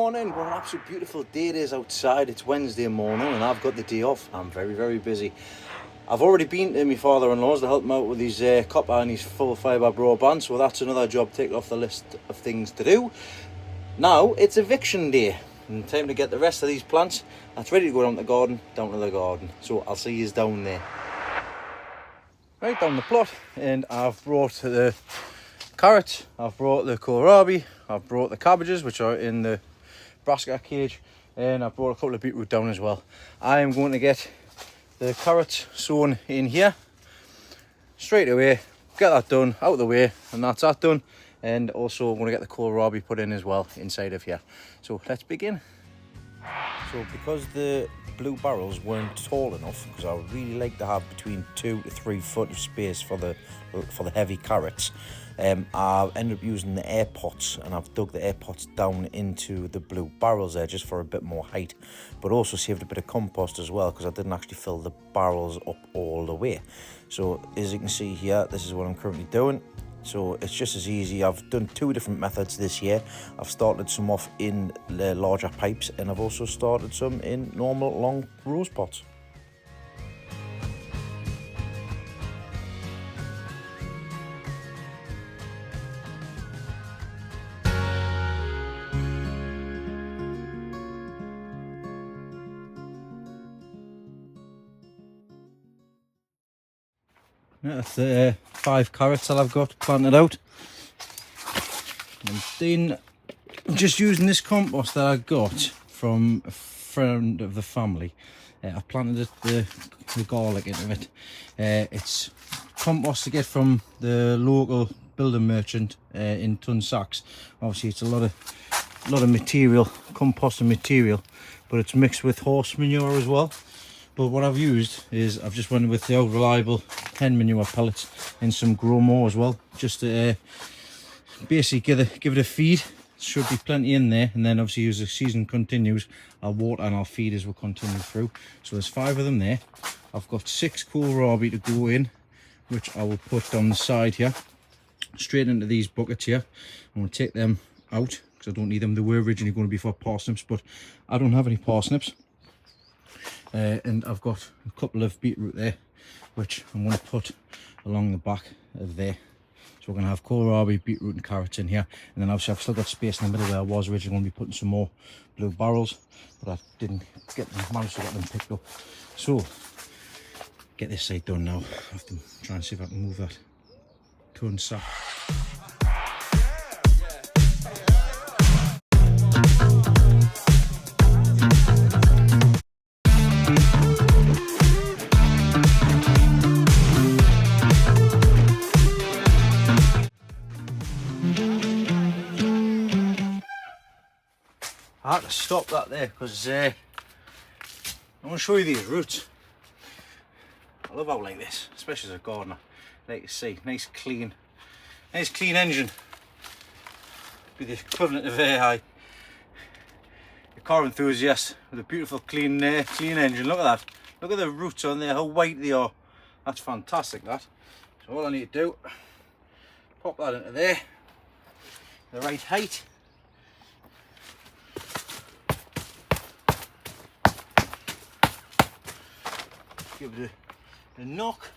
morning. What an absolute beautiful day it is outside. It's Wednesday morning and I've got the day off. I'm very busy. I've already been to my father-in-law's to help him out with his copper and his full fibre broadband, so that's another job taken off the list of things to do. Now it's eviction day and time to get the rest of these plants that's ready to go down to the garden. So I'll see you down there. Right down the plot, and I've brought the carrots, I've brought the kohlrabi, I've brought the cabbages which are in the brassica cage, and I've brought a couple of beetroot down as well. I am going to get the carrots sown in here straight away, get that done, out of the way, and that's that done. And also I'm going to get the kohlrabi put in as well inside of here. So let's begin. So because the blue barrels weren't tall enough, because I would really like to have between 2 to 3 foot of space for the heavy carrots, I've ended up using the air pots, and I've dug the air pots down into the blue barrels there just for a bit more height, but also saved a bit of compost as well because I didn't actually fill the barrels up all the way. So as you can see here, this is what I'm currently doing. So it's just as easy. I've done 2 different methods this year. I've started some off in the larger pipes, and I've also started some in normal long rose pots. That's 5 carrots that I've got planted out. And then just using this compost that I got from a friend of the family, I planted the garlic into it. It's compost to get from the local building merchant in ton sacks. Obviously it's a lot of material, composting material, but it's mixed with horse manure as well. But what I've used is I've just went with the old reliable hen manure pellets and some grow more as well, just to basically give it a feed. Should be plenty in there, and then obviously as the season continues, I'll water and I'll feed as we continue through. So there's 5 of them there. I've got 6 kohlrabi to go in, which I will put on the side here, straight into these buckets here. I'm going to take them out because I don't need them. They were originally going to be for parsnips, but I don't have any parsnips. And I've got a couple of beetroot there, which I'm going to put along the back of there. So we're going to have kohlrabi, beetroot and carrots in here. And then obviously I've still got space in the middle where I was originally going to be putting some more blue barrels, but I didn't manage to get them picked up. So get this side done now. I have to try and see if I can move that ton sack. I had to stop that there because I want to show you these roots. I love out like this, especially as a gardener. Like you see, nice clean engine. Be the equivalent of a car enthusiast with a beautiful clean engine. Look at that. Look at the roots on there, how white they are. That's fantastic, that. So all I need to do, pop that into there, the right height. Give it a knock.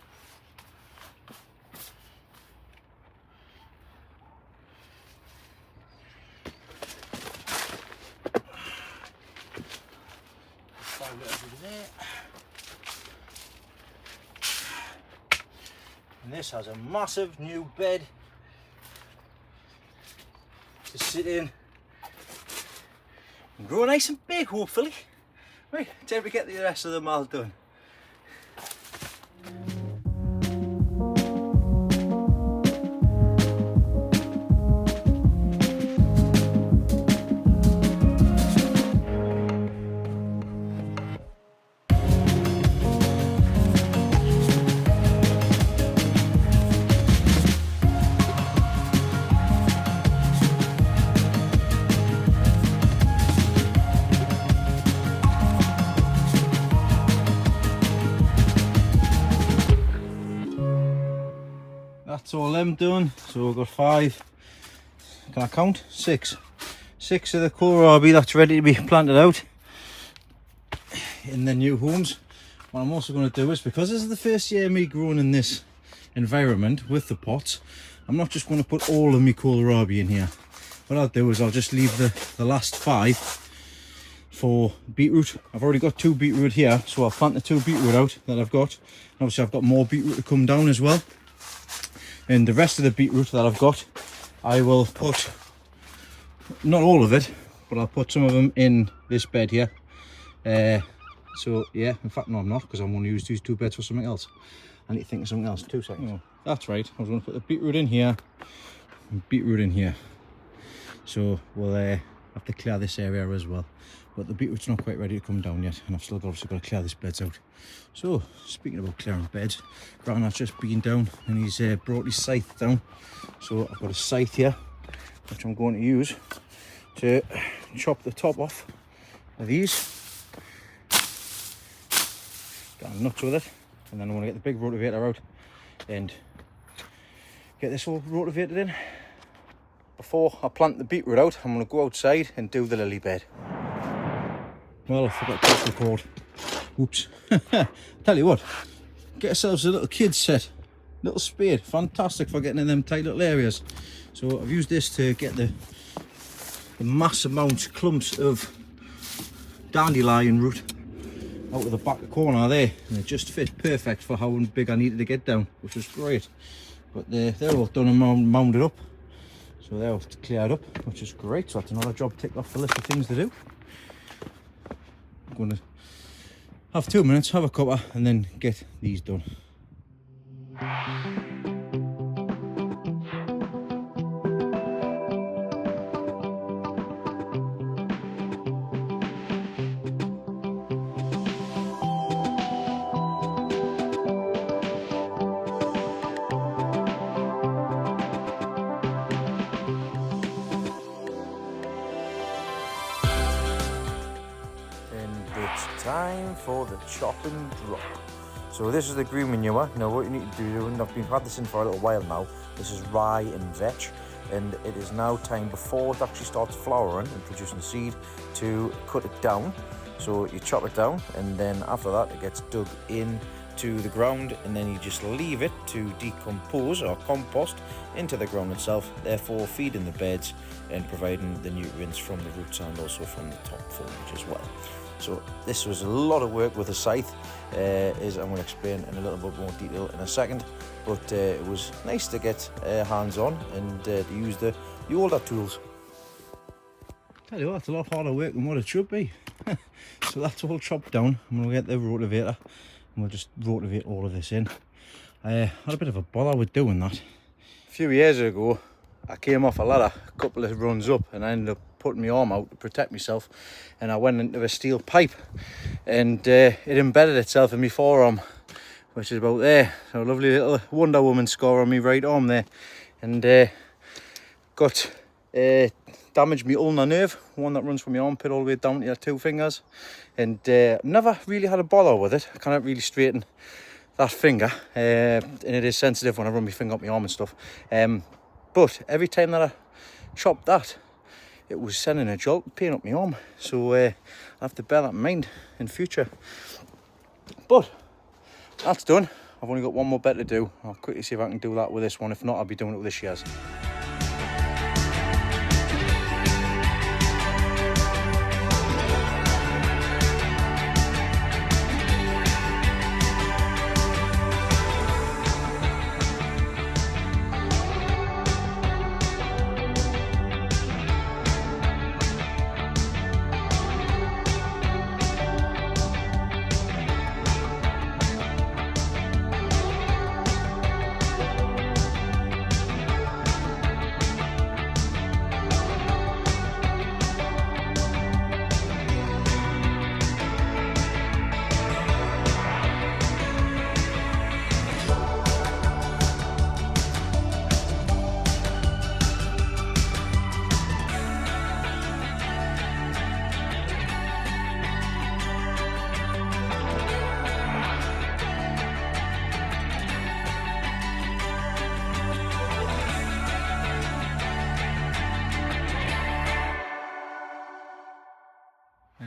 Find it over there. And this has a massive new bed to sit in and grow nice and big, hopefully. Right, time to get the rest of them all done. That's all them done. So we've got 5, can I count? 6 6 of the kohlrabi that's ready to be planted out in the new homes. What I'm also going to do is, because this is the first year of me growing in this environment with the pots, I'm not just going to put all of my kohlrabi in here. What I'll do is I'll just leave the last 5 for beetroot. I've already got 2 beetroot here, so I'll plant the 2 beetroot out that I've got. Obviously I've got more beetroot to come down as well, and the rest of the beetroot that I've got, I will put, not all of it, but I'll put some of them in this bed here. So yeah, in fact no I'm not, because I'm going to use these 2 beds for something else. I need to think of something else. 2 seconds. Oh, that's right, I was going to put the beetroot in here and beetroot in here. So we'll have to clear this area as well. But the beetroot's not quite ready to come down yet, and I've still obviously got to clear this beds out. So, speaking about clearing beds, Grandad's just been down and he's brought his scythe down. So I've got a scythe here, which I'm going to use to chop the top off of these. Got nuts with it, and then I want to get the big rotavator out and get this all rotavated in. Before I plant the beetroot out, I'm going to go outside and do the lily bed. Well, I forgot to press record. Oops. Tell you what, get yourselves a little kid set, little spade, fantastic for getting in them tight little areas. So I've used this to get the mass amount clumps of dandelion root out of the back corner there, and it just fit perfect for how big I needed to get down, which was great. But they're all done and mounded up, so they're all cleared up, which is great. So that's another job ticked off the list of things to do. I'm going to have 2 minutes, have a cuppa, and then get these done. It's time for the chop and drop. So this is the green manure. Now what you need to do, and I've had this in for a little while now, this is rye and vetch, and it is now time, before it actually starts flowering and producing seed, to cut it down. So you chop it down, and then after that it gets dug into the ground, and then you just leave it to decompose or compost into the ground itself, therefore feeding the beds and providing the nutrients from the roots and also from the top foliage as well. So this was a lot of work with a scythe, as I'm going to explain in a little bit more detail in a second, but it was nice to get hands on and to use the older tools. Tell you what, it's a lot harder work than what it should be. So that's all chopped down. I'm going to get the rotavator and we'll just rotivate all of this in. I had a bit of a bother with doing that. A few years ago I came off a ladder a couple of runs up and I ended up putting my arm out to protect myself, and I went into a steel pipe and it embedded itself in my forearm, which is about there. So a lovely little Wonder Woman scar on my right arm there, and got damaged my ulnar nerve, one that runs from my armpit all the way down to your 2 fingers, and never really had a bother with it. I can't really straighten that finger, and it is sensitive when I run my finger up my arm and stuff, but every time that I chopped that, it was sending a jolt pain up my arm. So I have to bear that in mind in future. But that's done. I've only got one more bed to do. I'll quickly see if I can do that with this one. If not, I'll be doing it with the shears.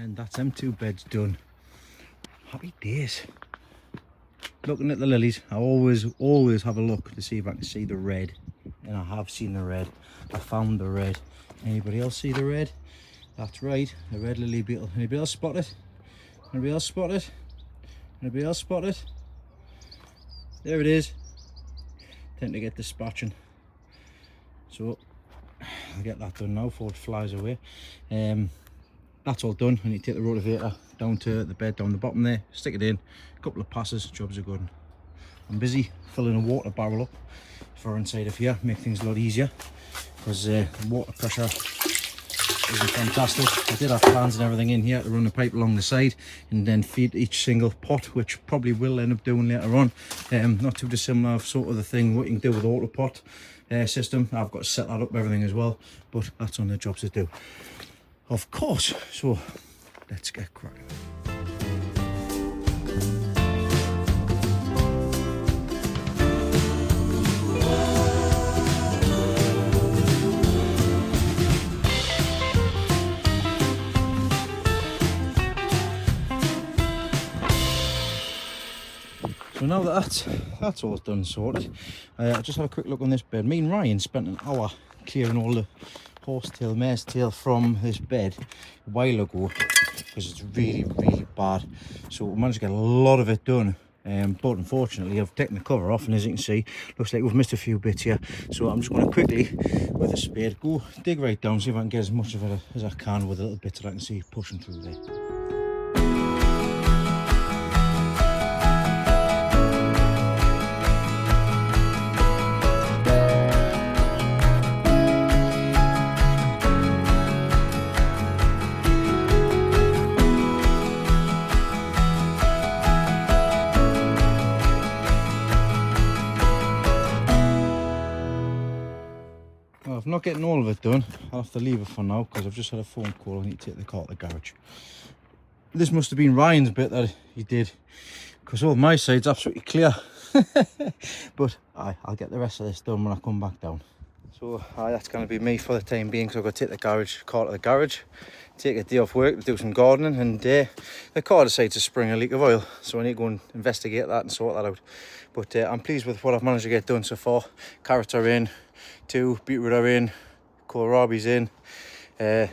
And that's them 2 beds done. Happy days. Looking at the lilies, I always have a look to see if I can see the red. And I have seen the red. I found the red. Anybody else see the red? That's right, the red lily beetle. Anybody else spot it? Anybody else spot it? Anybody else spot it? There it is. Tend to get dispatching. So I'll get that done now before it flies away. That's all done. I need to take the rotavator down to the bed down the bottom there, stick it in, a couple of passes, jobs are good. I'm busy filling a water barrel up for inside of here, make things a lot easier because the water pressure isn't fantastic. I did have plans and everything in here to run a pipe along the side and then feed each single pot, which probably will end up doing later on. Not too dissimilar sort of the thing what you can do with the auto pot system. I've got to set that up everything as well, but that's on the jobs to do, of course. So let's get cracking. So now that that's all done sorted, I just had a quick look on this bed. Me and Ryan spent an hour clearing all the horsetail, mare's tail from this bed a while ago because it's really bad. So we managed to get a lot of it done, but unfortunately I've taken the cover off, and as you can see, looks like we've missed a few bits here. So I'm just going to quickly with a spade go dig right down, see if I can get as much of it as I can with a little bit that I can see pushing through there. I'm not getting all of it done. I'll have to leave it for now because I've just had a phone call. I need to take the car to the garage. This must have been Ryan's bit that he did, because all my side's absolutely clear. But I'll get the rest of this done when I come back down. So that's going to be me for the time being, because I've got to take the car to the garage, take a day off work to do some gardening, and the car decides to spring a leak of oil, so I need to go and investigate that and sort that out. But I'm pleased with what I've managed to get done so far. Carrots are in, 2 beetroot are in, kohlrabi's in, the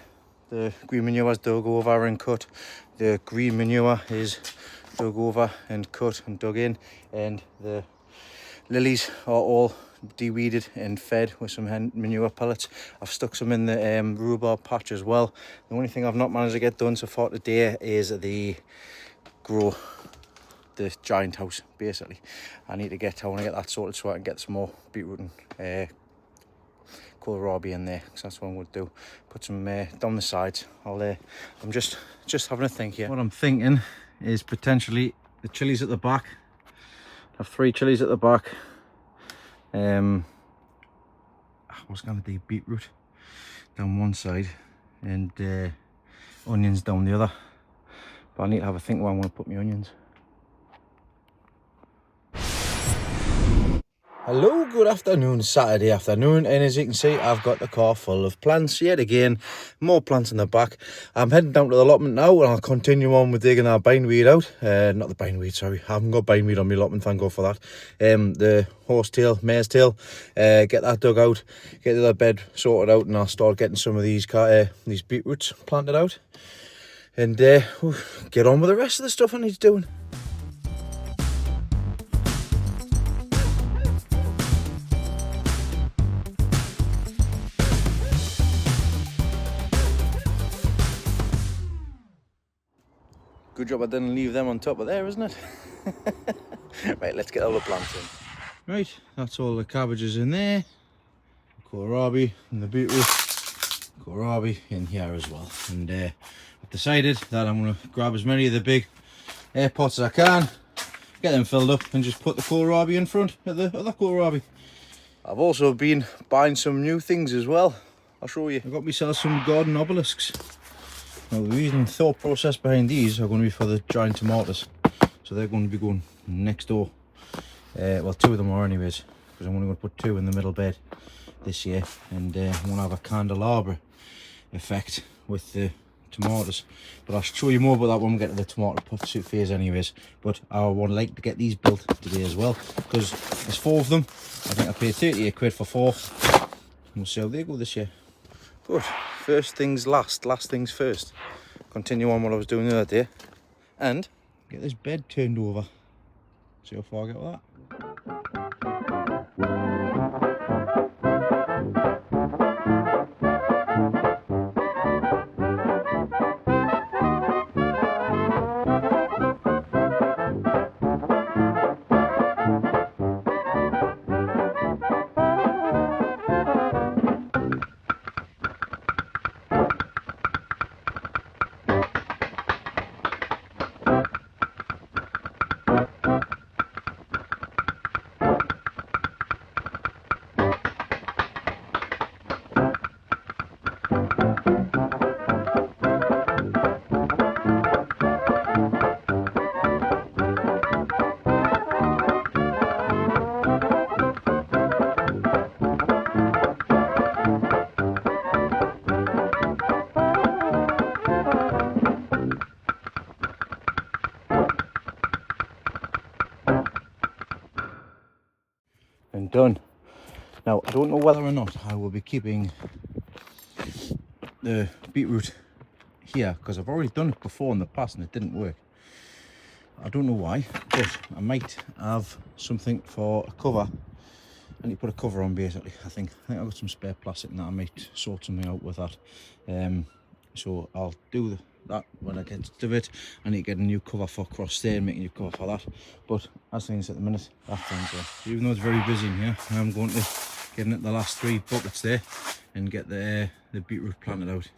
green manure is dug over and cut, the green manure is dug over and cut and dug in, and the lilies are all de-weeded and fed with some manure pellets. I've stuck some in the rhubarb patch as well. The only thing I've not managed to get done so far today is the giant house, basically. I want to get that sorted so I can get some more beetroot and kohlrabi in there, because that's what I'm going to do. Put some down the sides. I'm just having a think here. What I'm thinking is potentially the chilies at the back. I have 3 chilies at the back. I was going to do beetroot down one side and onions down the other, but I need to have a think where I want to put my onions. Hello, good afternoon, Saturday afternoon, and as you can see, I've got the car full of plants yet again. More plants in the back. I'm heading down to the allotment now, and I'll continue on with digging our bindweed out. Not the bindweed, sorry, I haven't got bindweed on my allotment, thank God for that. The horsetail, mare's tail, get that dug out, get the other bed sorted out, and I'll start getting some of these beetroots planted out, and get on with the rest of the stuff I need doing. Good job I didn't leave them on top of there, isn't it? Right, let's get all the plants in. Right, that's all the cabbages in there. Kohlrabi and the beetroot. Kohlrabi in here as well. And I've decided that I'm going to grab as many of the big air pots as I can, get them filled up, and just put the kohlrabi in front of the other kohlrabi. I've also been buying some new things as well. I'll show you. I got myself some garden obelisks. Now the reason thought process behind these are going to be for the giant tomatoes, so they're going to be going next door. Well, 2 of them are anyways, because I'm only going to put 2 in the middle bed this year, and I want to have a candelabra effect with the tomatoes, but I'll show you more about that when we get to the tomato pot phase anyways. But I would like to get these built today as well, because there's 4 of them. I think I paid 38 quid for 4. We'll see how they go this year. But first things last things first. Continue on what I was doing the other day and get this bed turned over. See how far I get with that. And done. Now I don't know whether or not I will be keeping the beetroot here, because I've already done it before in the past and it didn't work. I don't know why, but I might have something for a cover. I need to put a cover on basically. I think I've got some spare plastic and that I might sort something out with that. So I'll do that when I get to it. I need to get a new cover for cross there and make a new cover for that. But as things at the minute, that thing's off. Even though it's very busy in here, I'm going to get in the last 3 buckets there and get the beetroot planted out.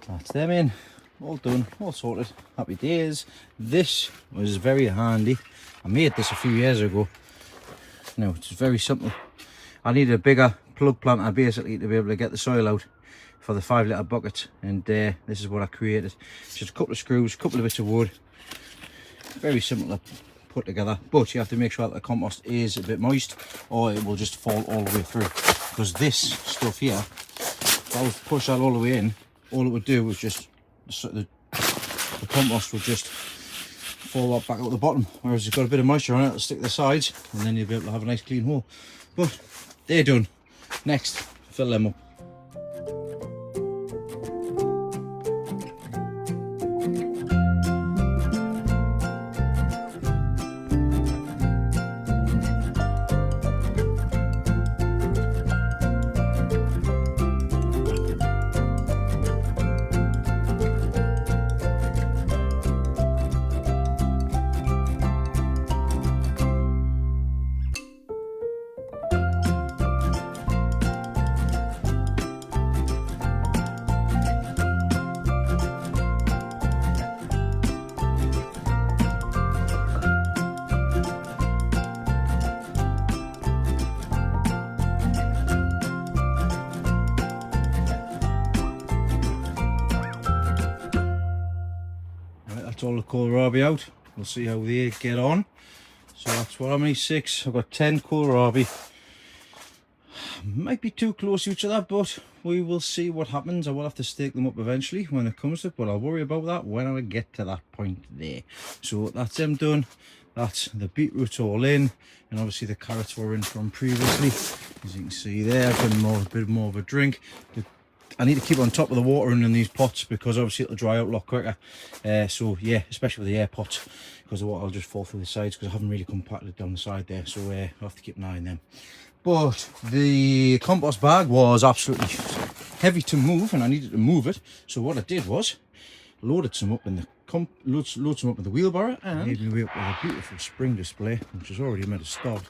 That's them in, all done, all sorted, happy days. This was very handy. I made this a few years ago. Now it's very simple. I needed a bigger plug planter basically to be able to get the soil out for the 5 litre bucket, and this is what I created. Just a couple of screws, a couple of bits of wood. Very simple to put together, but you have to make sure that the compost is a bit moist or it will just fall all the way through. Because this stuff here, if I was to push that all the way in, all it would do was just, the compost would just fall back out the bottom, whereas it's got a bit of moisture on it, it'll stick to the sides, and then you'll be able to have a nice clean hole. But they're done. Next, fill them up. That's all the kohlrabi out. We'll see how they get on. So that's what, how many? 6. I've got 10 kohlrabi. Might be too close to each other, but we will see what happens. I will have to stake them up eventually when it comes to it, but I'll worry about that when I get to that point there. So that's them done. That's the beetroot all in, and obviously the carrots were in from previously. As you can see there, I've been a bit more of a drink. I need to keep on top of the water in these pots because obviously it'll dry out a lot quicker. So yeah, especially with the air pots, because the water will just fall through the sides because I haven't really compacted down the side there. So I'll have to keep an eye on them. But the compost bag was absolutely heavy to move, and I needed to move it. So what I did was loaded some up in the load some up in the wheelbarrow, and made my way up with a beautiful spring display, which is already made a start.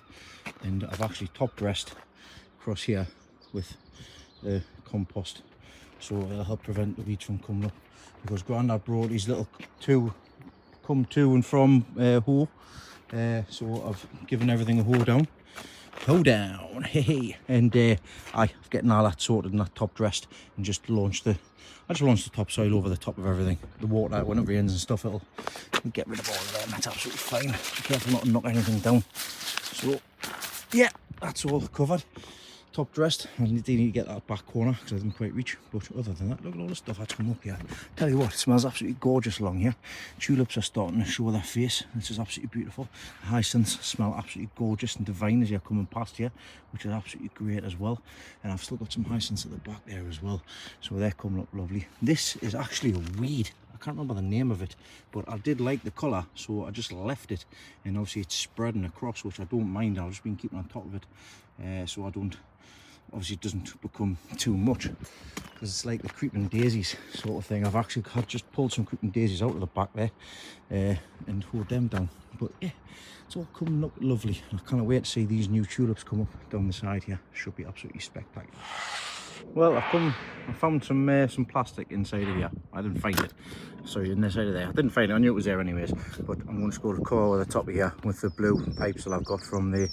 And I've actually top dressed across here with the compost so it'll help prevent the weeds from coming up, because Grandad brought these little come to and from hoe, so I've given everything a hoe down, hey, and I'm getting all that sorted and that top dressed, and just launched the topsoil over the top of everything. The water, when it rains and stuff, it'll get rid of all of them. That's absolutely fine. Be careful not to knock anything down. So yeah, that's all covered, top dressed. I need to get that back corner because I didn't quite reach, but other than that, look at all the stuff that's come up here. Tell you what, it smells absolutely gorgeous along here. Tulips are starting to show their face. This is absolutely beautiful. The hyacinths smell absolutely gorgeous and divine as you're coming past here, which is absolutely great as well. And I've still got some hyacinths at the back there as well, so they're coming up lovely. This is actually a weed. I can't remember the name of it, but I did like the colour, so I just left it, and obviously it's spreading across, which I don't mind. I've just been keeping on top of it, so I don't, obviously it doesn't become too much, because it's like the creeping daisies sort of thing. I've actually just pulled some creeping daisies out of the back there and hold them down, but yeah, it's all coming up lovely. I can't wait to see these new tulips come up down the side here. Should be absolutely spectacular. Well, I found some plastic inside of here. I didn't find it. Sorry, in this side of there. I didn't find it. I knew it was there anyways. But I'm going to go to core at the top of here with the blue pipes that I've got from the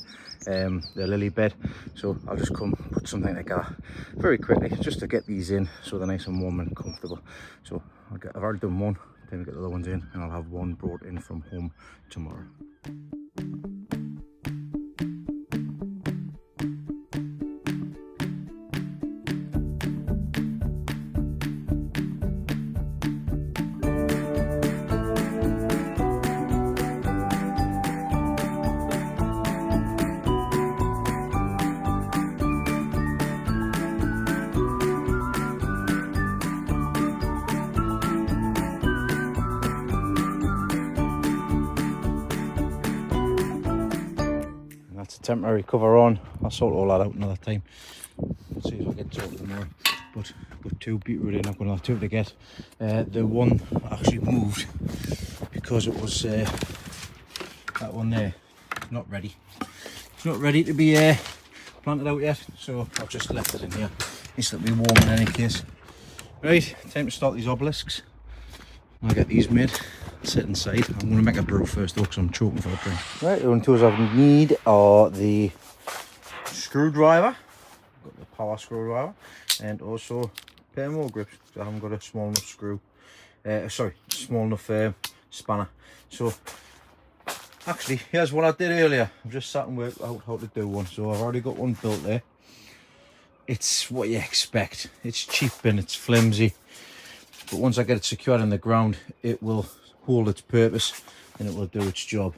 lily bed. So I'll just come put something together very quickly, just to get these in so they're nice and warm and comfortable. So I've already done one. Then we'll get the other ones in, and I'll have one brought in from home tomorrow. That's a temporary cover on. I'll sort all that out another time. Let's see if I get sorted tomorrow. But I've got two beetroot in. I've got another two to get. The one actually moved because it was that one there. It's not ready. It's not ready to be planted out yet. So I've just left it in here. It's to be warm in any case. Right, time to start these obelisks. I'll get these made. Sit inside. I'm going to make a brew first though, because I'm choking for a drink. Right, the only tools I need are the screwdriver. I've got the power screwdriver, and also a pair more grips, because I haven't got a small enough small enough spanner. So actually, here's what I did earlier. I've just sat and worked out how to do one. So I've already got one built there. It's what you expect. It's cheap and it's flimsy, but once I get it secured in the ground, it will hold its purpose and it will do its job.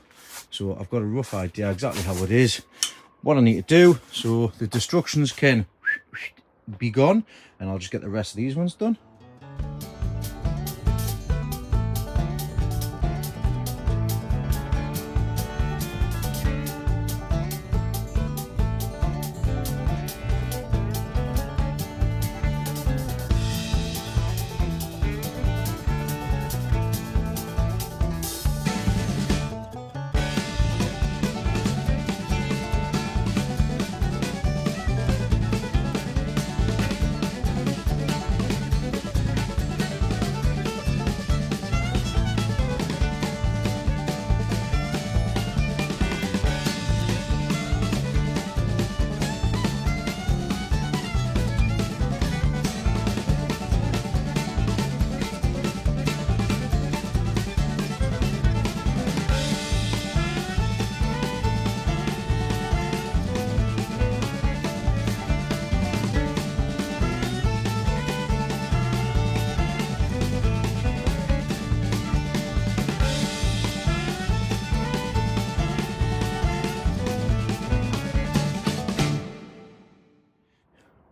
So I've got a rough idea exactly how it is, what I need to do, so the destructions can be gone, and I'll just get the rest of these ones done.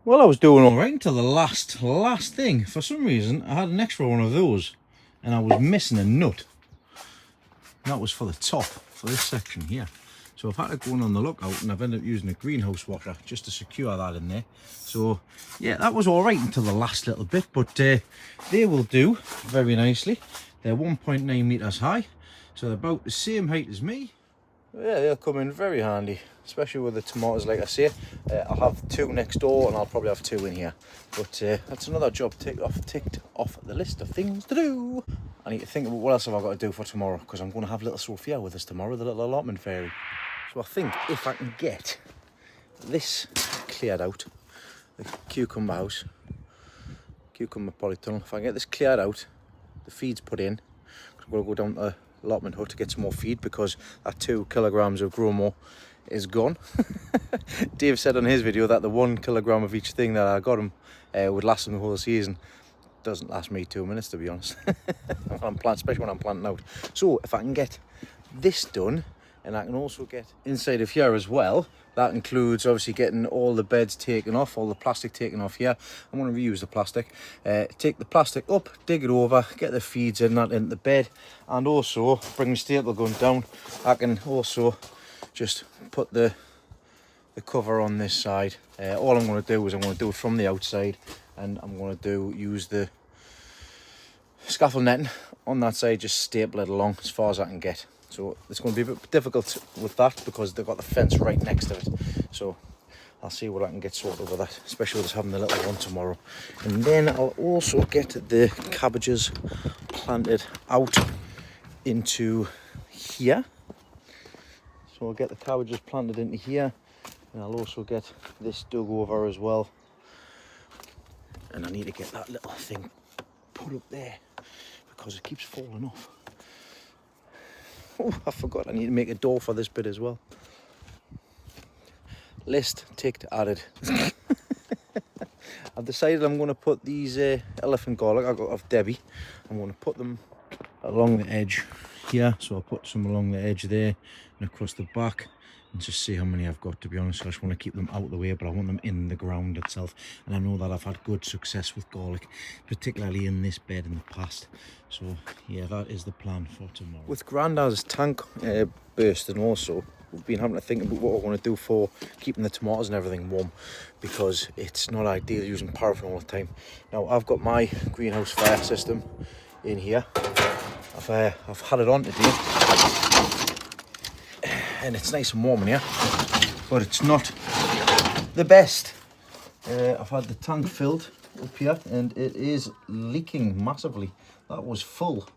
Well, I was doing all right until the last thing. For some reason, I had an extra one of those, and I was missing a nut. And that was for the top, for this section here. So I've had to go on the lookout, and I've ended up using a greenhouse washer just to secure that in there. So yeah, that was all right until the last little bit, but they will do very nicely. They're 1.9 meters high, so they're about the same height as me. Yeah, they'll come in very handy. especially with the tomatoes. Like I say, I'll have 2 next door and I'll probably have 2 in here. But that's another job ticked off the list of things to do. I need to think about what else have I got to do for tomorrow, because I'm going to have little Sophia with us tomorrow, the little allotment fairy. So I think if I can get this cleared out, the cucumber house, cucumber polytunnel, if I can get this cleared out, the feed's put in, I'm going to go down to the allotment hut to get some more feed, because that 2 kilograms of Gromo is gone. Dave said on his video that the 1 kilogram of each thing that I got him would last him the whole season. Doesn't last me 2 minutes, to be honest. Especially when I'm planting out. So if I can get this done, and I can also get inside of here as well, that includes obviously getting all the beds taken off, all the plastic taken off here. I'm going to reuse the plastic. Take the plastic up, dig it over, get the feeds in that into the bed, and also bring the staple gun down. I can also just put the cover on this side. All I'm going to do is I'm going to do it from the outside, and I'm going to use the scaffold netting on that side, just staple it along as far as I can get. So it's going to be a bit difficult with that because they've got the fence right next to it. So I'll see what I can get sorted with that, especially with us having the little one tomorrow. And then I'll also get the cabbages planted out into here. So I'll get the cabbages planted into here, and I'll also get this dug over as well. And I need to get that little thing put up there because it keeps falling off. Oh, I forgot I need to make a door for this bit as well. List ticked, added. I've decided I'm going to put these elephant garlic I got off Debbie. I'm going to put them along the edge here. So I'll put some along the edge there and across the back. And just see how many I've got, to be honest. I just want to keep them out of the way, but I want them in the ground itself. And I know that I've had good success with garlic, particularly in this bed in the past. So yeah, that is the plan for tomorrow. With Grandad's tank bursting also, we've been having to think about what we're going to do for keeping the tomatoes and everything warm, because it's not ideal using paraffin all the time. Now I've got my greenhouse fire system in here. I've had it on today, and it's nice and warm in here, but it's not the best. I've had the tank filled up here and it is leaking massively. That was full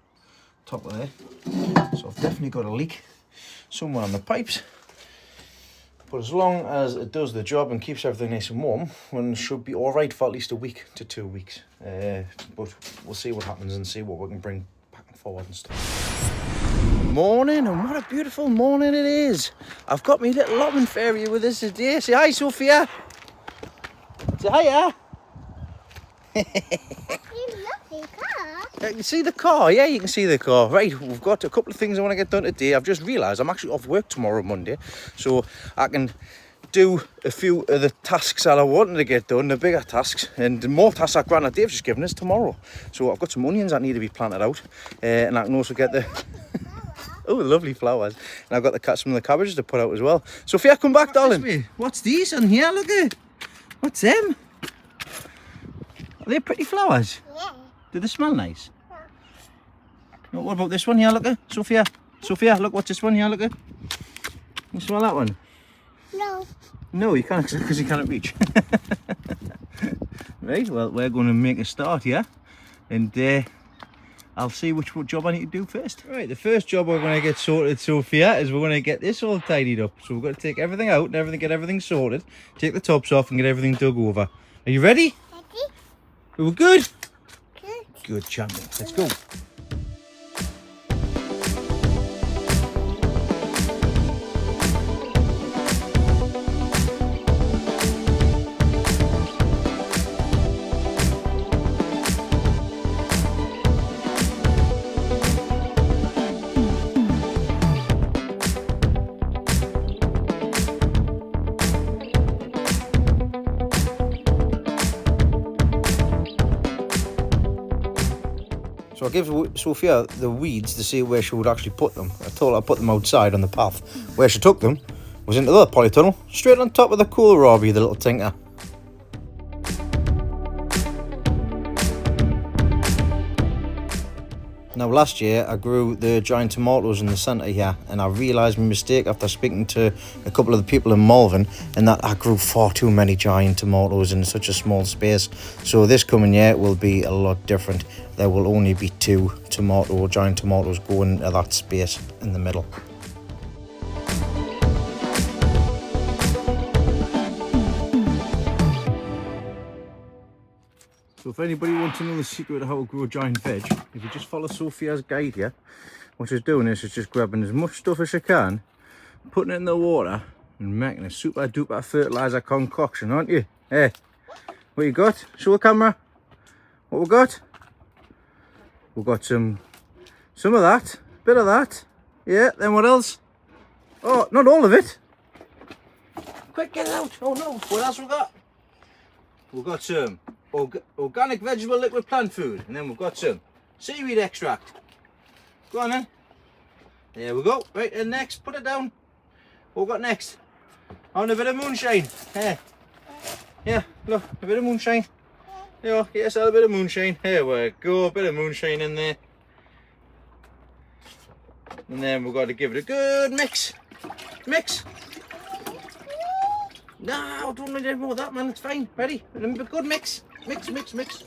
top of there, so I've definitely got a leak somewhere on the pipes. But as long as it does the job and keeps everything nice and warm, one should be all right for at least a week to 2 weeks. But we'll see what happens and see what we can bring back and forward and stuff. Morning, and what a beautiful morning it is. I've got my little allotment fairy with us today. Say hi, Sophia. Say hiya. You can see the car. Yeah, you can see the car. Right, we've got a couple of things I want to get done today. I've just realised I'm actually off work tomorrow, Monday, so I can do a few of the tasks that I wanted to get done, the bigger tasks, and the more tasks that Grandad Dave's just given us tomorrow. So I've got some onions that need to be planted out, and I can also get the oh, lovely flowers. And I've got some of the cabbages to put out as well. Sophia, come back, darling. What's these on here? Look at, what's them? Are they pretty flowers? Yeah. Do they smell nice? Yeah. What about this one here? Look at Sophia. Sophia, look, what's this one here? Look at. You smell that one? No. No, you can't, because you can't reach. Right, well, we're going to make a start here, and I'll see which job I need to do first. Right, the first job we're going to get sorted, Sophia, is we're going to get this all tidied up. So we've got to take everything out and get everything sorted, take the tops off and get everything dug over. Are you ready? Ready. We're good? Good. Good, champion. Let's go. So I gave Sophia the weeds to see where she would actually put them. I told her I'd put them outside on the path. Where she took them was into the polytunnel, straight on top of the kohlrabi, the little tinker. Now last year I grew the giant tomatoes in the centre here, and I realised my mistake after speaking to a couple of the people in Malvern, and that I grew far too many giant tomatoes in such a small space. So this coming year will be a lot different. There will only be 2 giant tomatoes going into that space in the middle. So if anybody wants to know the secret of how to grow giant veg, if you just follow Sophia's guide here, what she's doing is she's just grabbing as much stuff as she can, putting it in the water and making a super duper fertiliser concoction, aren't you? Hey, what you got? Show the camera. What we got? We've got some of that, bit of that. Yeah, then what else? Oh, not all of it. Quick, get it out. Oh no, what else we got? We've got some organic vegetable liquid plant food, and then we've got some seaweed extract. Go on then. There we go. Right, and next, put it down. What we got next? On a bit of moonshine. Hey. Yeah, look, a bit of moonshine. There you go, get yourself a bit of moonshine. Here we go, a bit of moonshine in there. And then we've got to give it a good mix. Mix. No, don't need any more of that, man. It's fine. Ready? A good mix. Mix, mix, mix.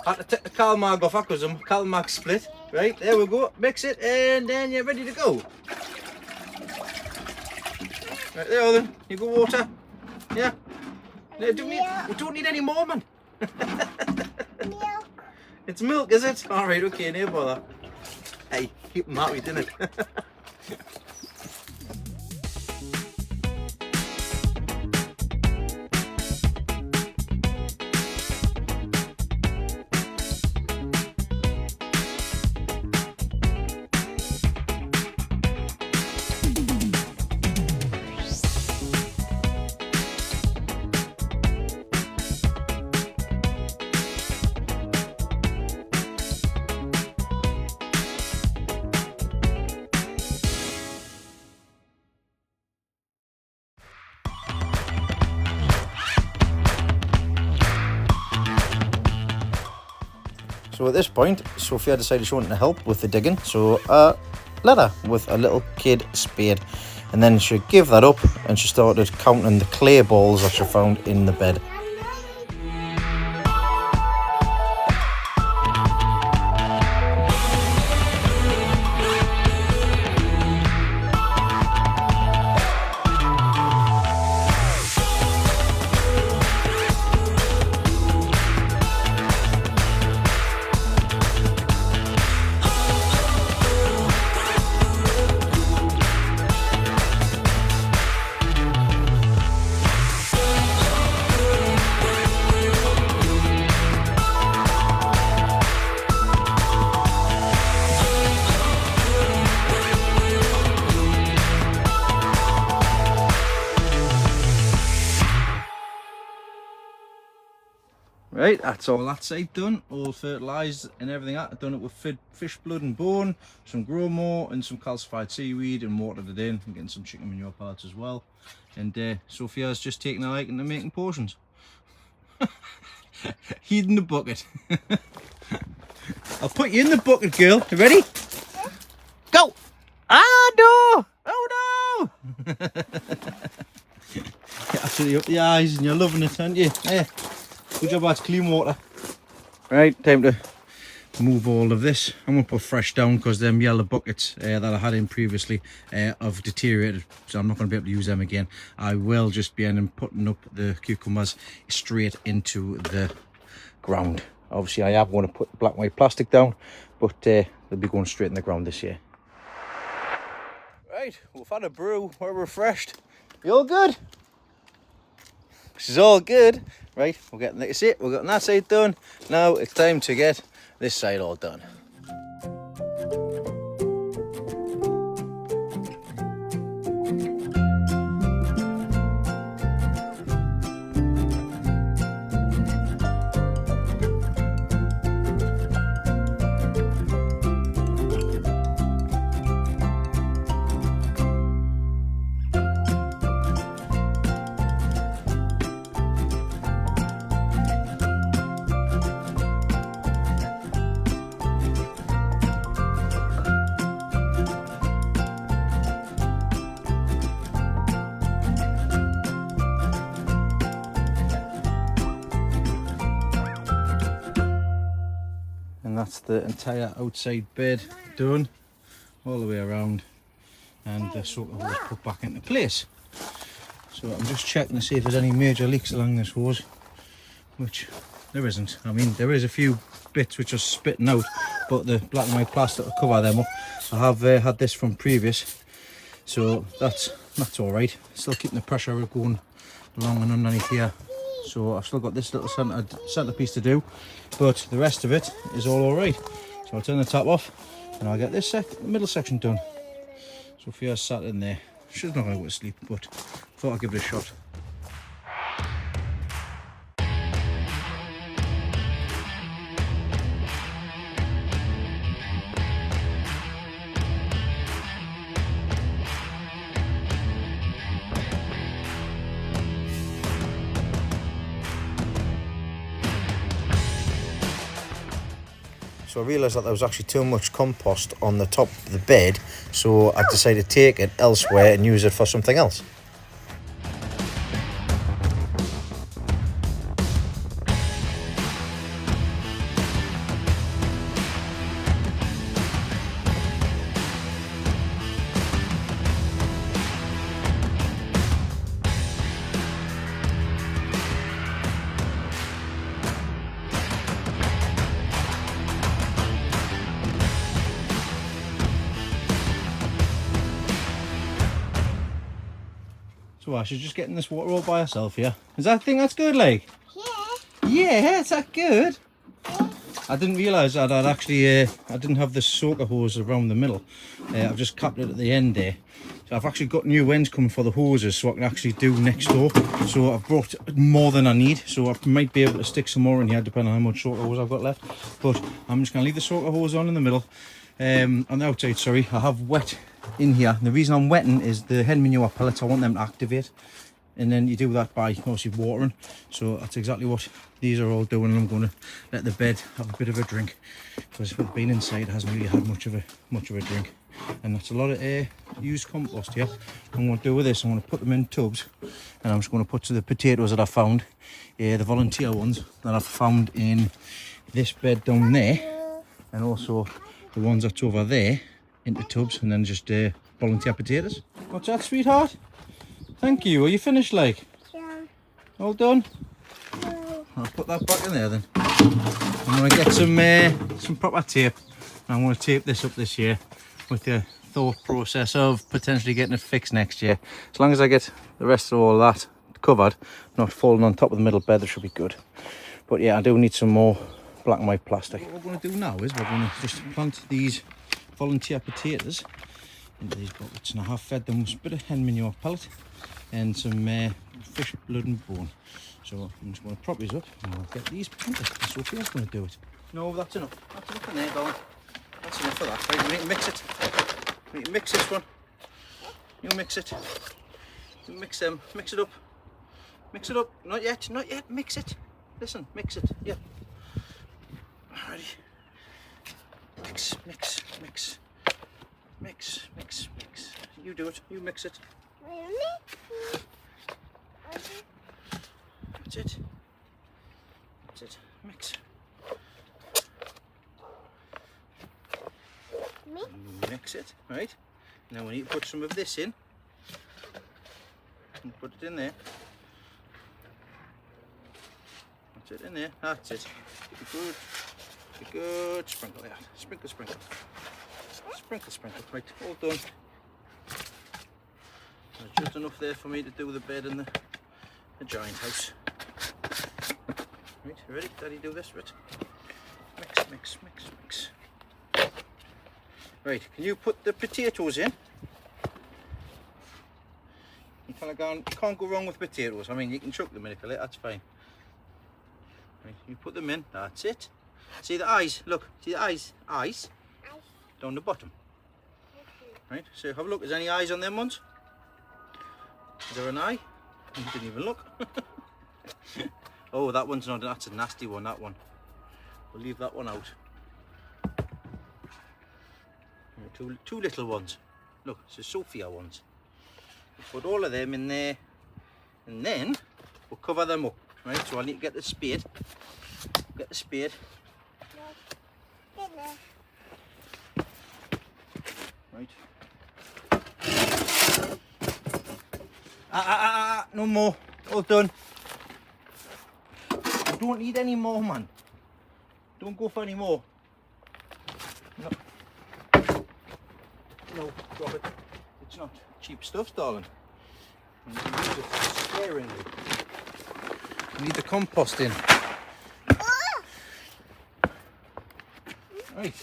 I had to take the CalMag off because I'm CalMag split. Right, there we go. Mix it, and then you're ready to go. Right there, then. You go water. Yeah. We don't need any more, man. Milk. It's milk, is it? All right, okay, no bother. Hey, keep them happy, didn't it? So at this point, Sophia decided she wanted to help with the digging, so I let her with a little kid spade. And then she gave that up and she started counting the clay balls that she found in the bed. Right, that's all that side done, all fertilised and everything. I've done it with fish blood and bone, some gromo and some calcified seaweed, and watered it in and getting some chicken manure pellets as well. And Sophia's just taking a liking to making portions. Heed in the bucket. I'll put you in the bucket, girl. You ready? Go! Ah, no! Oh no! You're absolutely up the eyes and you're loving it, aren't you? Hey. Good job, that's clean water. Right, time to move all of this. I'm going to put fresh down because them yellow buckets that I had in previously have deteriorated, so I'm not going to be able to use them again. I will just be putting up the cucumbers straight into the ground. Obviously, I am going to put black and white plastic down, but they'll be going straight in the ground this year. Right, we've had a brew, we're refreshed. You all good? This is all good. Right, we're getting that side done. Now it's time to get this side all done. that's the entire outside bed done all the way around, and the soaker hose put back into place. So I'm just checking to see if there's any major leaks along this hose, which there isn't. I mean, there is a few bits which are spitting out, but the black and white plastic will cover them up. I have had this from previous, so that's all right. Still keeping the pressure going along and underneath here. So I've still got this little centerpiece to do, but the rest of it is all right. So I'll turn the tap off and I'll get this middle section done. Sophia's sat in there. She's not going to go to sleep, but thought I'd give it a shot. So I realised that there was actually too much compost on the top of the bed, so I decided to take it elsewhere and use it for something else. So she's just getting this water all by herself here. Is that thing that's good, like? Yeah. Yeah, is that good? Yeah. I didn't realise that I'd actually, I didn't have the soaker hose around the middle. I've just capped it at the end there. So I've actually got new ends coming for the hoses so I can actually do next door. So I've brought more than I need. So I might be able to stick some more in here depending on how much soaker hose I've got left. But I'm just going to leave the soaker hose on in the middle. On the outside, sorry, I have wet in here. The reason I'm wetting is the hen manure pellets, I want them to activate. And then you do that by obviously watering. So that's exactly what these are all doing. I'm going to let the bed have a bit of a drink, because with being inside it hasn't really had much of a drink. And that's a lot of used compost here. What I'm going to do with this, I'm going to put them in tubs, and I'm just going to put to the potatoes that I found, the volunteer ones that I've found in this bed down there, and also the ones that's over there, into tubs, and then just volunteer potatoes. What's that, sweetheart? Thank you. Are you finished, like? Yeah. All done? No. I'll put that back in there then. I'm going to get some proper tape, and I'm going to tape this up this year with the thought process of potentially getting it fixed next year. As long as I get the rest of all that covered, not falling on top of the middle bed, that should be good. But yeah, I do need some more black and white plastic. What we're going to do now is we're going to just plant these volunteer potatoes into these buckets, and I have fed them with a bit of hen manure pellet and some fish blood and bone. So I'm just going to prop these up and we'll get these planted. Sophia's going to do it. No, that's enough. That's enough in there, darling. That's enough for that. Right, we need to mix it. We need to mix this one. You mix it. You mix them. Mix it up. Mix it up. Not yet. Not yet. Mix it. Listen. Mix it. Yeah. Alrighty. Mix. Mix. Mix. Mix. Mix. Mix. You do it. You mix it. Really? That's it. That's it. Mix. Mix it, right? Now we need to put some of this in. And put it in there. That's it in there. That's it. Be good. Be good. Sprinkle that. Sprinkle, sprinkle. Sprinkle, sprinkle. Right, all done. There's just enough there for me to do the bed in the giant house. Right, you ready? Daddy, do this bit. Mix, mix, mix, mix. Right, can you put the potatoes in? You can't go wrong with potatoes. I mean, you can chuck them in if you like, that's fine. Right, you put them in, that's it. See the eyes, look, see the eyes? Eyes? Down the bottom. Right, so have a look, is there any eyes on them ones? Is there an eye? You didn't even look. Oh, that one's not, that's a nasty one, that one. We'll leave that one out. Two little ones. Look, it's the Sophia ones. We'll put all of them in there, and then we'll cover them up. Right, so I need to get the spade. Get the spade. Right. No more. All done. I don't need any more, man. Don't go for any more. No. No, drop it. It's not cheap stuff, darling. You can use it sparingly. You need the compost in. Right.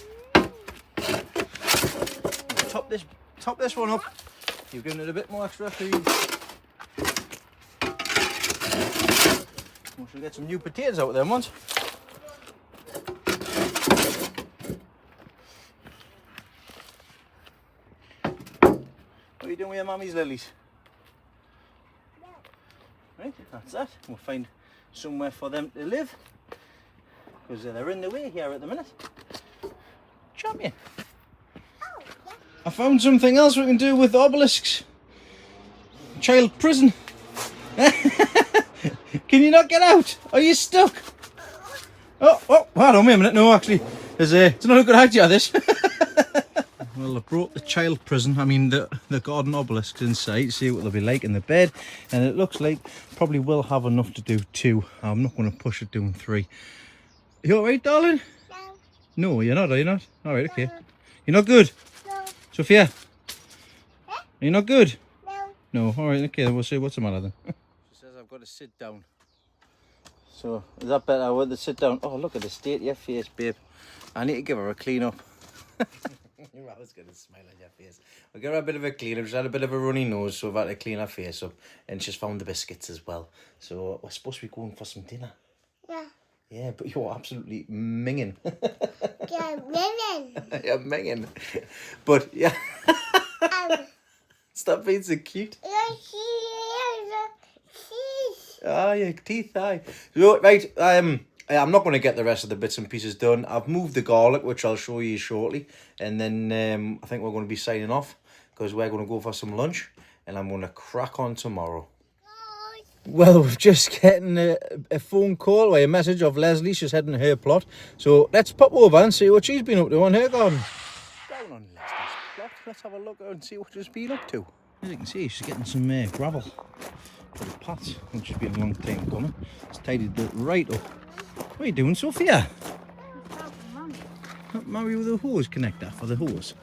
Top this one up. You're giving it a bit more extra feed. We should get some new potatoes out of them ones. What are you doing with your mummy's lilies? Right, that's that. We'll find somewhere for them to live because they're in the way here at the minute. Champion. I found something else we can do with the obelisks. Child prison. Can you not get out? Are you stuck? Oh, hold on, wait a minute. No, actually, it's not a good idea, this. Well, I brought the child prison, I mean the garden obelisks inside, see what they'll be like in the bed. And it looks like probably will have enough to do 2. I'm not going to push it doing 3. You alright, darling? No. No, you're not, are you not? Alright, okay. You're not good? No. Sophia? Are you not good? No. No, alright, okay, then we'll see what's the matter then. She says I've got to sit down. So, is that better? I want to sit down. Oh, look at the state of your face, babe. I need to give her a clean up. You're always going to smile on your face. I'll give her a bit of a clean up. She's had a bit of a runny nose, so I've had to clean her face up. And she's found the biscuits as well. So, we're supposed to be going for some dinner. Yeah. Yeah, but you're absolutely minging. Yeah, minging. You're minging. But, yeah. Stop being so cute. Ah, your teeth, aye. So, right, I'm not going to get the rest of the bits and pieces done. I've moved the garlic, which I'll show you shortly. And then I think we're going to be signing off because we're going to go for some lunch. And I'm going to crack on tomorrow. Well, we're just getting a phone call or a message of Lesley. She's heading to her plot. So let's pop over and see what she's been up to on her garden. Down on Lesley's plot. Let's have a look and see what she's been up to. As you can see, she's getting some gravel for the pots, which has been a long time coming. It's tidied it right up. What are you doing, Sophia? Help Mummy with the hose connector for the hose.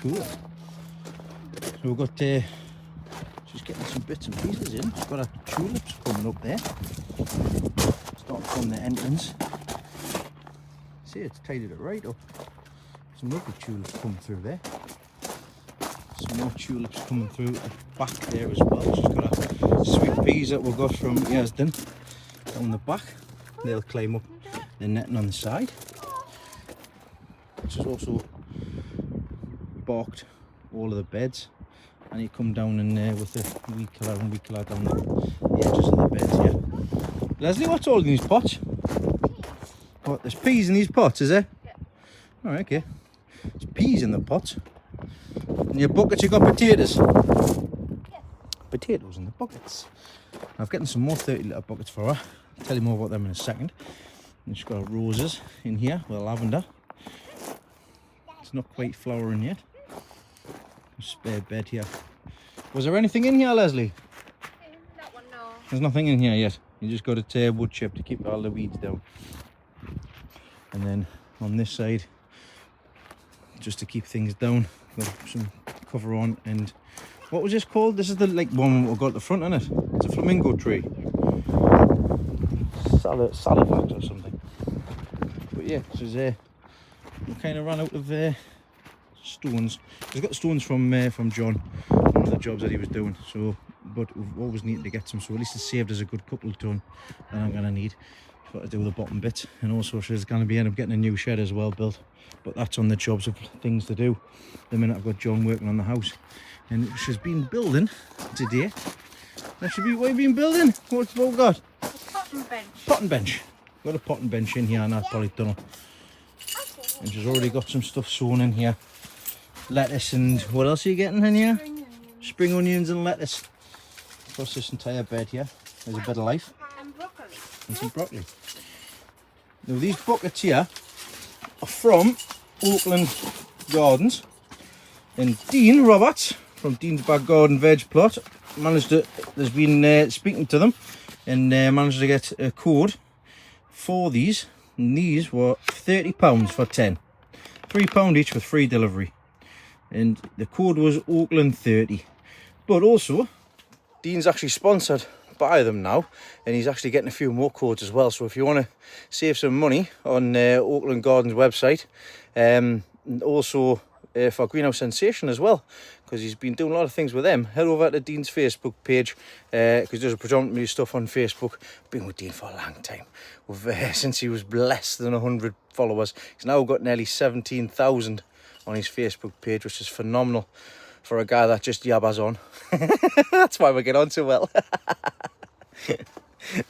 Cool. So we've got, she's getting some bits and pieces in. She's got her tulips coming up there. Starting from the entrance. See, it's tidied it right up. Some lovely tulips coming through there. Some more tulips coming through at the back there as well. She's got her sweet peas that we got from Yasden down the back. They'll climb up the netting on the side. She's also barked all of the beds, and you come down in there with the wee killer down the edges of the beds here. Lesley, what's all in these pots? What, there's peas in these pots, is there? Yeah. Alright, okay. There's peas in the pots. In your buckets you got potatoes? Yeah. Potatoes in the buckets. I've gotten some more 30-litre buckets for her. I'll tell you more about them in a second. And she's got roses in here with lavender. It's not quite flowering yet. A spare bed here. Was there anything in here, Lesley? That one, no. There's nothing in here yet. You just got a wood chip to keep all the weeds down. And then on this side, just to keep things down, got some cover on. And what was this called? This is the one we've got at the front, isn't it? It's a flamingo tree. Salivax or something. But yeah, this is we kind of ran out of stones. He's got stones from John, one of the jobs that he was doing. So, but we've always needed to get some. So at least it's saved us a good couple of ton that I'm gonna need for to do the bottom bit. And also she's gonna be end up getting a new shed as well built. But that's on the jobs of things to do. The minute I've got John working on the house, and she's been building today. That should be what you've been building. What we got? A potting bench. Potting bench. Got a potting bench in here in that polytunnel. And she's already got some stuff sown in here. Lettuce and what else are you getting in here? Spring onions and lettuce. Across this entire bed here. There's a bit of life. And broccoli. And some broccoli. Now these buckets here are from Oakland Gardens. And Dean Roberts from Dean's Back Garden Veg Plot has been speaking to them and managed to get a code for these. And these were £30 for 10. £3 each with free delivery. And the code was Oakland 30. But also, Dean's actually sponsored by them now, and he's actually getting a few more codes as well. So if you want to save some money on Oakland Gardens website, and also for Greenhouse Sensation as well, because he's been doing a lot of things with them, head over to Dean's Facebook page, because there's predominantly stuff on Facebook. Been with Dean for a long time, since he was less than 100 followers. He's now got nearly 17,000 on his Facebook page, which is phenomenal for a guy that just yabbers on. That's why we get on so well.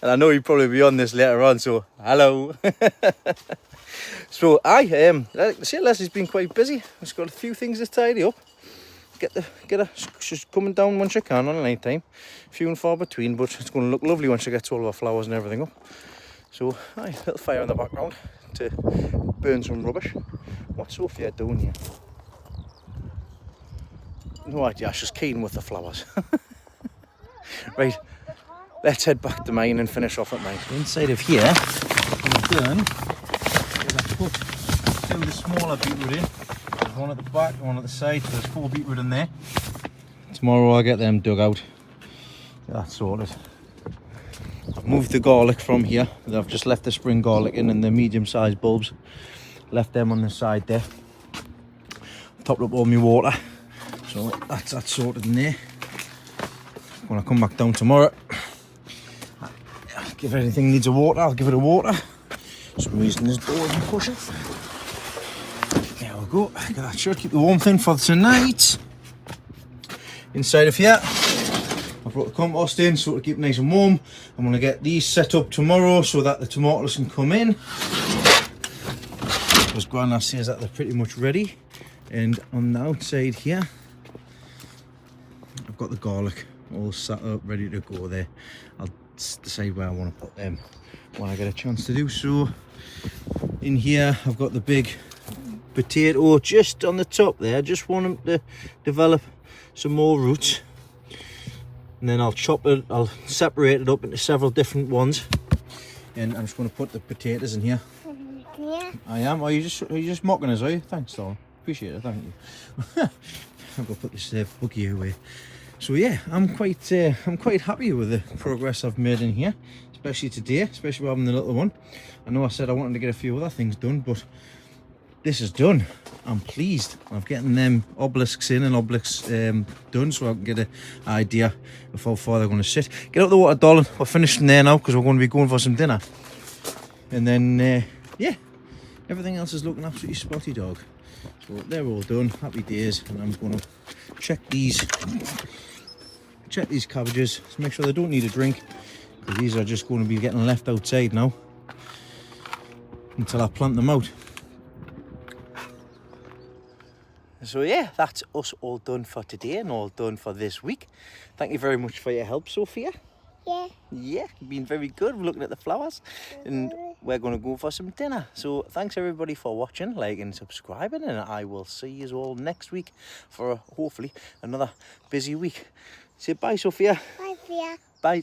And I know he'll probably be on this later on, so hello. So like I say, Leslie's been quite busy. She's got a few things to tidy up. She's coming down when she can on night time. Few and far between, but it's going to look lovely when she gets all of her flowers and everything up. So, little fire in the background to burn some rubbish. What's Sophia doing here? No idea, she's keen with the flowers. Right, let's head back to mine and finish off at mine. Inside of here, what I've done is I've put 2 of the smaller beetroot in. There's one at the back, one at the side, so there's 4 beetroot in there. Tomorrow I'll get them dug out. That's sorted. I've moved the garlic from here. I've just left the spring garlic in and the medium-sized bulbs. Left them on the side there. Topped up all my water. So that's sorted in there. When I come back down tomorrow, if anything needs a water, I'll give it a water. For some reason this door isn't pushing. There we go. That should keep the warmth in for tonight. Inside of here, I brought the compost in so it'll keep it nice and warm. I'm going to get these set up tomorrow so that the tomatoes can come in. As Grandad says that they're pretty much ready. And on the outside here, I've got the garlic all set up, ready to go there. I'll decide where I want to put them when I get a chance to do so. In here, I've got the big potato just on the top there. I just want them to develop some more roots. And then I'll chop it, I'll separate it up into several different ones. And I'm just going to put the potatoes in here. Yeah. I am. Are you just mocking us, are you? Thanks, darling. Appreciate it, thank you. I'm going to put this buggy away. So yeah, I'm quite happy with the progress I've made in here, especially today, especially having the little one. I know I said I wanted to get a few other things done, but this is done. I'm pleased. I'm getting them obelisks in and obelisks done, so I can get an idea of how far they're going to sit. Get out the water, darling. We're finishing there now because we're going to be going for some dinner. And then yeah, everything else is looking absolutely spotty, dog. So they're all done. Happy days. And I'm going to check these cabbages to make sure they don't need a drink, because these are just going to be getting left outside now until I plant them out. So yeah, that's us all done for today and all done for this week. Thank you very much for your help, Sophia. Yeah, you've been very good. We're looking at the flowers and we're going to go for some dinner. So thanks everybody for watching, liking and subscribing, and I will see you all next week for hopefully another busy week. Say bye, Sophia. Bye, Sophia. Bye.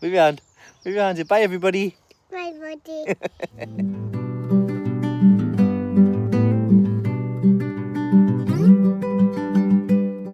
Wave your hand. Wave your hand. Say bye, everybody. Bye, buddy.